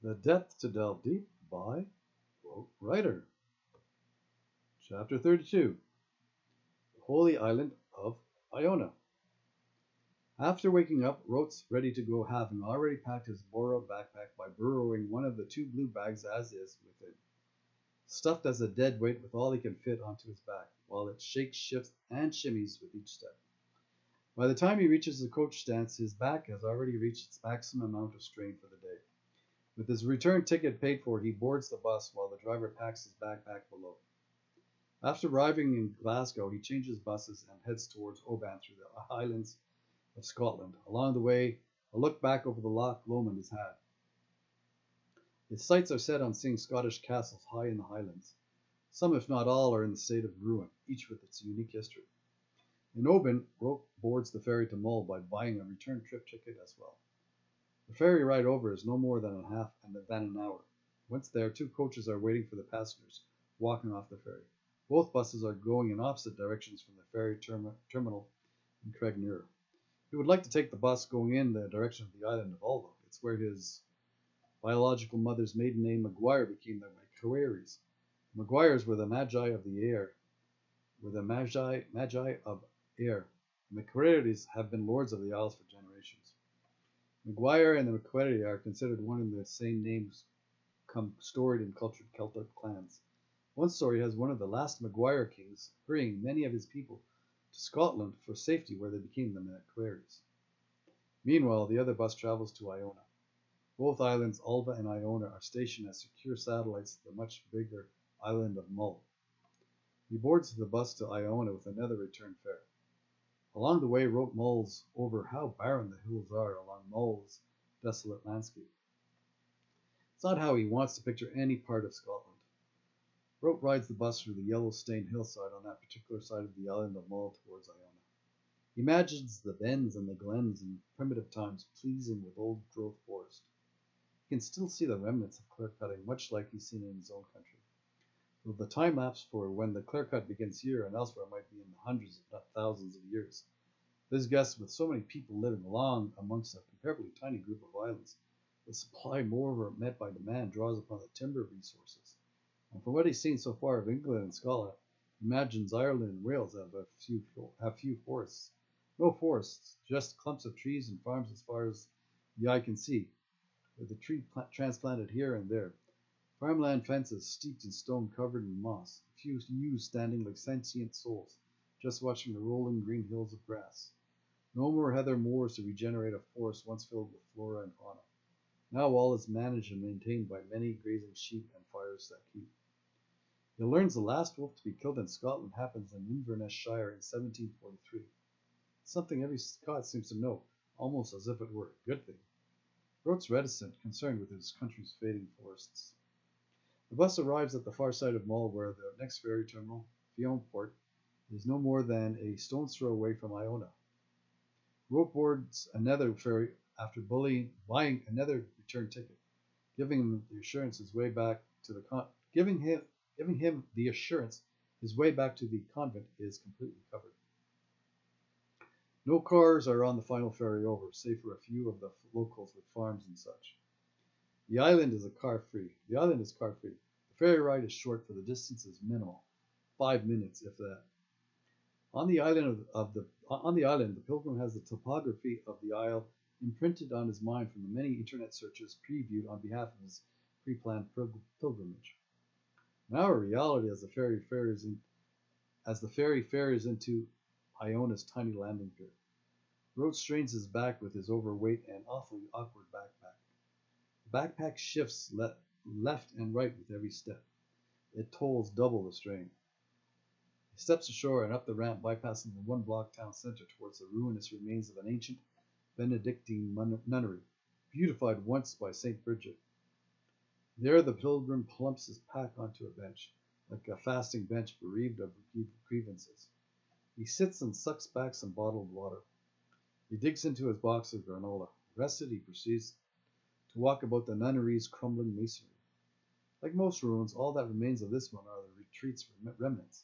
The Depth to Delve Deep by Writer. Chapter 32. The Holy Island of Iona. After waking up, Rote's ready to go, having already packed his borrowed backpack by burrowing one of the two blue bags as is with it, stuffed as a dead weight with all he can fit onto his back, while it shakes, shifts, and shimmies with each step. By the time he reaches the coach stance, his back has already reached its maximum amount of strain for the day. With his return ticket paid for, he boards the bus while the driver packs his backpack below. After arriving in Glasgow, he changes buses and heads towards Oban through the Highlands of Scotland. Along the way, a look back over the Loch Lomond is had. His sights are set on seeing Scottish castles high in the Highlands. Some, if not all, are in the state of ruin, each with its unique history. In Oban, Rote boards the ferry to Mull by buying a return trip ticket as well. The ferry ride over is no more than an hour. Once there, two coaches are waiting for the passengers, walking off the ferry. Both buses are going in opposite directions from the ferry terminal in Craignure. He would like to take the bus going in the direction of the island of Ulva. It's where his biological mother's maiden name, Maguire, became the Macquaries. The Maguires were the Magi of the air. Magi of air. The Macquaries have been lords of the Isles for generations. Maguire and the Macquarie are considered one and the same names storied in cultured Celtic clans. One story has one of the last Maguire kings hurrying many of his people to Scotland for safety, where they became the Macquaries. Meanwhile, the other bus travels to Iona. Both islands, Ulva and Iona, are stationed as secure satellites to the much bigger island of Mull. He boards the bus to Iona with another return fare. Along the way, Rote mulls over how barren the hills are along Mull's desolate landscape. It's not how he wants to picture any part of Scotland. Rote rides the bus through the yellow-stained hillside on that particular side of the island of Mull towards Iona. He imagines the bens and the glens in primitive times pleasing with old-growth forest. He can still see the remnants of clear-cutting, much like he's seen in his own country. Though the time lapse for when the clear-cut begins here and elsewhere might be in the hundreds, if not thousands, of years. This guess, with so many people living along amongst a comparably tiny group of islands, the supply moreover met by demand draws upon the timber resources. And from what he's seen so far of England and Scotland, he imagines Ireland and Wales have few forests. No forests, just clumps of trees and farms as far as the eye can see, with a tree transplanted here and there. Farmland fences steeped in stone covered in moss, a few ewes standing like sentient souls, just watching the rolling green hills of grass. No more heather moors to regenerate a forest once filled with flora and fauna. Now all is managed and maintained by many grazing sheep and fires that keep. He learns the last wolf to be killed in Scotland happens in Inverness Shire in 1743. Something every Scot seems to know, almost as if it were a good thing. Rote's reticent, concerned with his country's fading forests. The bus arrives at the far side of Mull, where the next ferry terminal, Fionport, is no more than a stone's throw away from Iona. Rote boards another ferry after buying another return ticket, giving him the assurance his way back to the giving him the assurance his way back to the convent is completely covered. No cars are on the final ferry over, save for a few of the locals with farms and such. The island is car free. The ferry ride is short, for the distance is minimal, 5 minutes, if that. On the island, the pilgrim has the topography of the isle imprinted on his mind from the many internet searches previewed on behalf of his pre-planned pilgrimage. Now a reality as the ferry ferries into Iona's tiny landing pier. Rote strains his back with his overweight and awfully awkward backpack. The backpack shifts left and right with every step. It tolls double the strain. He steps ashore and up the ramp, bypassing the one-block town center towards the ruinous remains of an ancient Benedictine nunnery, beautified once by St. Bridget. There the pilgrim plumps his pack onto a bench, like a fasting bench bereaved of grievances. He sits and sucks back some bottled water. He digs into his box of granola. Rested, he proceeds to walk about the nunnery's crumbling masonry. Like most ruins, all that remains of this one are the retreat's remnants.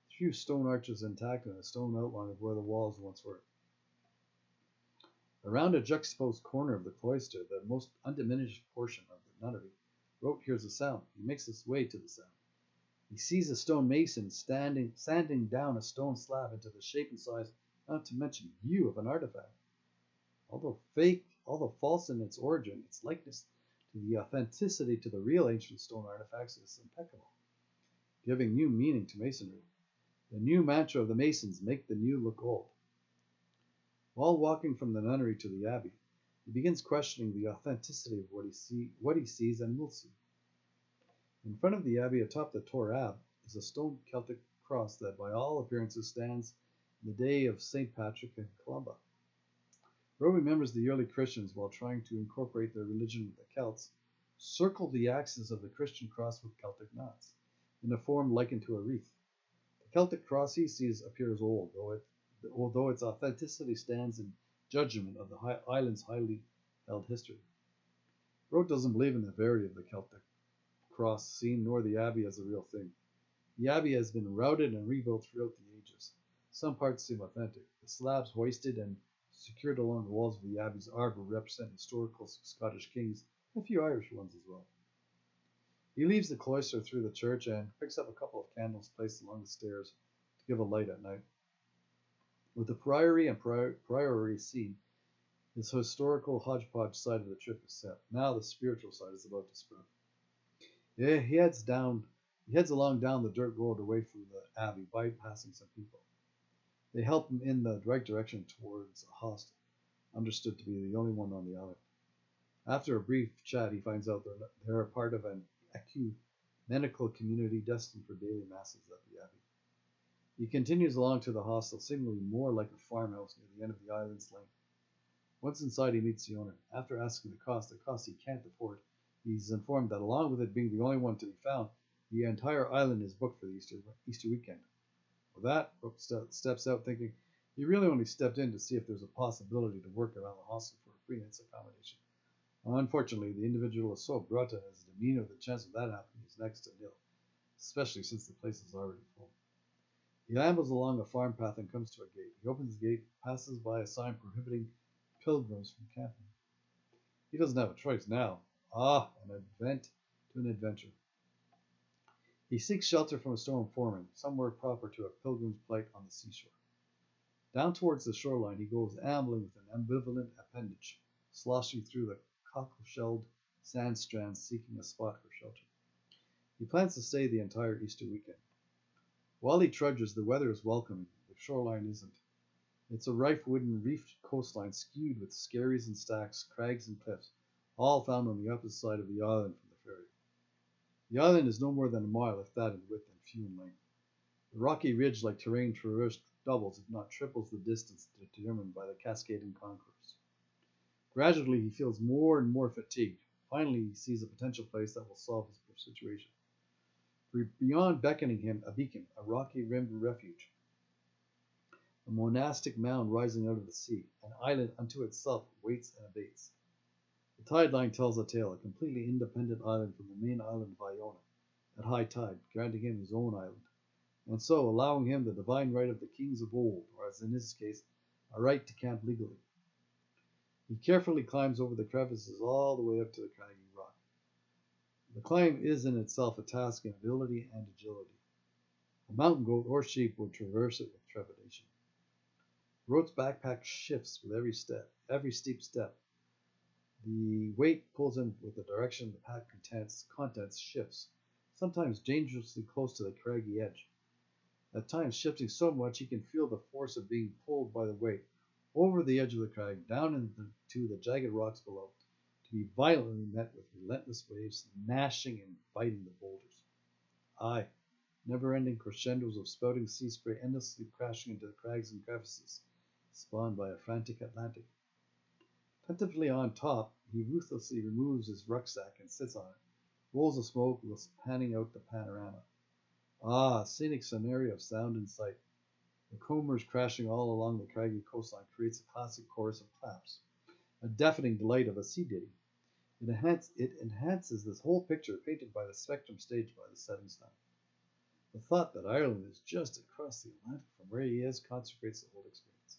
A few stone arches intact and a stone outline of where the walls once were. Around a juxtaposed corner of the cloister, the most undiminished portion of the nunnery, Rote hears a sound. He makes his way to the sound. He sees a stone mason sanding down a stone slab into the shape and size, not to mention hue of an artifact. Although false in its origin, its likeness to the authenticity to the real ancient stone artifacts is impeccable, giving new meaning to masonry. The new mantra of the Masons: make the new look old. While walking from the nunnery to the abbey, he begins questioning the authenticity of what he sees and will see. In front of the abbey atop the Torab is a stone Celtic cross that by all appearances stands in the day of St. Patrick and Columba. Roe remembers the early Christians, while trying to incorporate their religion with the Celts, circled the axis of the Christian cross with Celtic knots, in a form likened to a wreath. The Celtic cross he sees appears old, although its authenticity stands in judgment of the island's highly held history. Rote doesn't believe in the verity of the Celtic cross seen, nor the abbey as a real thing. The abbey has been routed and rebuilt throughout the ages. Some parts seem authentic. The slabs hoisted and secured along the walls of the abbey's arbor represent historical Scottish kings, and a few Irish ones as well. He leaves the cloister through the church and picks up a couple of candles placed along the stairs to give a light at night. With the priory and priory seen, his historical hodgepodge side of the trip is set. Now the spiritual side is about to sprout. Yeah, he heads along down the dirt road away from the abbey, bypassing some people. They help him in the right direction towards a hostel, understood to be the only one on the island. After a brief chat, he finds out they're a part of an ecumenical community destined for daily masses at the abbey. He continues along to the hostel, seemingly more like a farmhouse near the end of the island's length. Once inside, he meets the owner. After asking the cost he can't afford, he's informed that along with it being the only one to be found, the entire island is booked for the Easter weekend. With that, Brooke steps out thinking he really only stepped in to see if there's a possibility to work around the hostel for a free night's accommodation. Unfortunately, the individual is so abrupt in his demeanor, the chance of that happening is next to nil, especially since the place is already full. He ambles along a farm path and comes to a gate. He opens the gate, passes by a sign prohibiting pilgrims from camping. He doesn't have a choice now. An event to an adventure. He seeks shelter from a storm forming, somewhere proper to a pilgrim's plight on the seashore. Down towards the shoreline he goes, ambling with an ambivalent appendage, sloshing through the cockle-shelled sand strands, seeking a spot for shelter. He plans to stay the entire Easter weekend. While he trudges, the weather is welcoming. The shoreline isn't. It's a rife wooden reefed coastline skewed with skerries and stacks, crags and cliffs, all found on the opposite side of the island from the ferry. The island is no more than a mile, if that, in width and few in length. The rocky ridge-like terrain traversed doubles, if not triples, the distance determined by the cascading concourse. Gradually, he feels more and more fatigued. Finally, he sees a potential place that will solve his situation. For beyond beckoning him a beacon, a rocky-rimmed refuge, a monastic mound rising out of the sea, an island unto itself waits and abates. The tide line tells a tale, a completely independent island from the main island of Iona, at high tide, granting him his own island, and so allowing him the divine right of the kings of old, or as in his case, a right to camp legally. He carefully climbs over the crevices all the way up to the craggy rock. The climb is in itself a task in ability and agility. A mountain goat or sheep would traverse it with trepidation. Rote's backpack shifts with every steep step. The weight pulls him with the direction the pack contents shifts, sometimes dangerously close to the craggy edge. At times shifting so much he can feel the force of being pulled by the weight over the edge of the crag, down into the jagged rocks below, to be violently met with relentless waves, gnashing and biting the boulders. Never-ending crescendos of spouting sea spray endlessly crashing into the crags and crevices, spawned by a frantic Atlantic. Tentatively on top, he ruthlessly removes his rucksack and sits on it, rolls of smoke whilst panning out the panorama. Scenic scenario of sound and sight. The combers crashing all along the craggy coastline creates a classic chorus of claps, a deafening delight of a sea ditty. It enhances this whole picture painted by the spectrum staged by the setting sun. The thought that Ireland is just across the Atlantic from where he is consecrates the whole experience.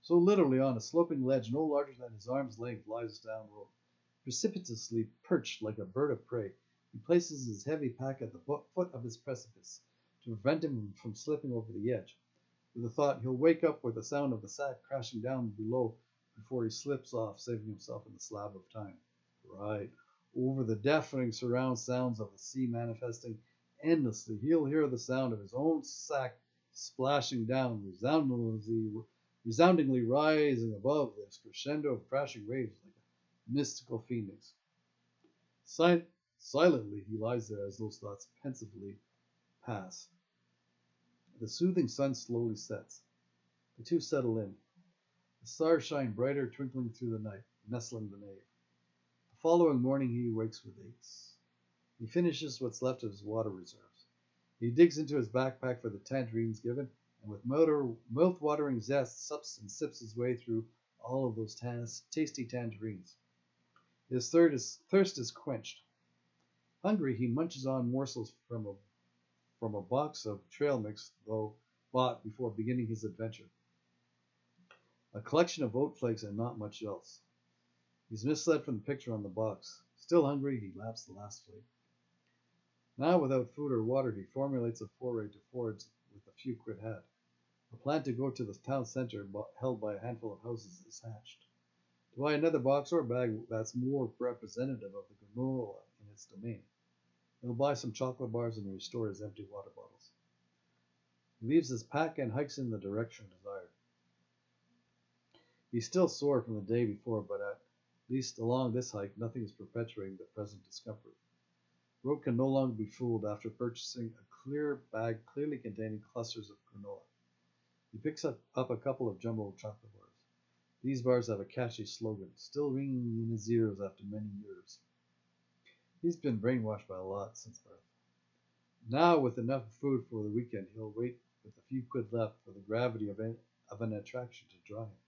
So literally on a sloping ledge no larger than his arm's length lies down Rote, precipitously perched like a bird of prey. He places his heavy pack at the foot of his precipice to prevent him from slipping over the edge, with the thought he'll wake up with the sound of the sack crashing down below before he slips off, saving himself in the slab of time. Right. Over the deafening surround sounds of the sea manifesting endlessly, he'll hear the sound of his own sack splashing down, resoundingly rising above this crescendo of crashing waves like a mystical phoenix. Silently he lies there as those thoughts pensively pass. The soothing sun slowly sets. The two settle in. The stars shine brighter, twinkling through the night, nestling the nave. The following morning he wakes with aches. He finishes what's left of his water reserves. He digs into his backpack for the tangerines given, and with mouth-watering zest sups and sips his way through all of those tasty tangerines. His thirst is quenched. Hungry, he munches on morsels from a box of trail mix, though bought before beginning his adventure. A collection of oat flakes and not much else. He's misled from the picture on the box. Still hungry, he laps the last flake. Now, without food or water, he formulates a foray to forage with the few quid had. A plan to go to the town center, held by a handful of houses, is hatched. To buy another box or bag that's more representative of the granola in its domain. He'll buy some chocolate bars and restore his empty water bottles. He leaves his pack and hikes in the direction desired. He's still sore from the day before, but at least along this hike nothing is perpetuating the present discomfort. Rote can no longer be fooled after purchasing a clear bag clearly containing clusters of granola. He picks up a couple of jumbo chocolate bars. These bars have a catchy slogan, still ringing in his ears after many years. He's been brainwashed by a lot since birth. Now, with enough food for the weekend, he'll wait with a few quid left for the gravity of an attraction to draw him.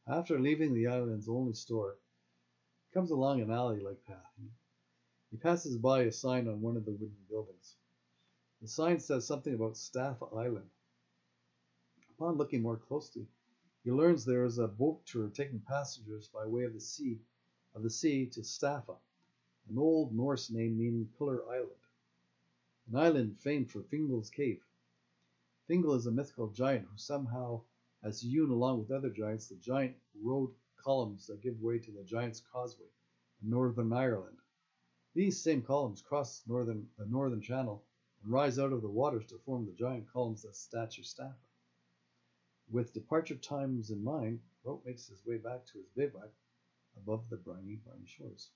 After leaving the island's only store, he comes along an alley-like path. He passes by a sign on one of the wooden buildings. The sign says something about Staff Island. Upon looking more closely, he learns there is a boat tour taking passengers by way of the sea to Staffa, an old Norse name meaning Pillar Island, an island famed for Fingal's cave. Fingal is a mythical giant who somehow has hewn, along with other giants, the giant road columns that give way to the Giant's Causeway in Northern Ireland. These same columns cross the Northern Channel and rise out of the waters to form the giant columns that statue Staffa. With departure times in mind, Rote makes his way back to his bivouac above the briny shores.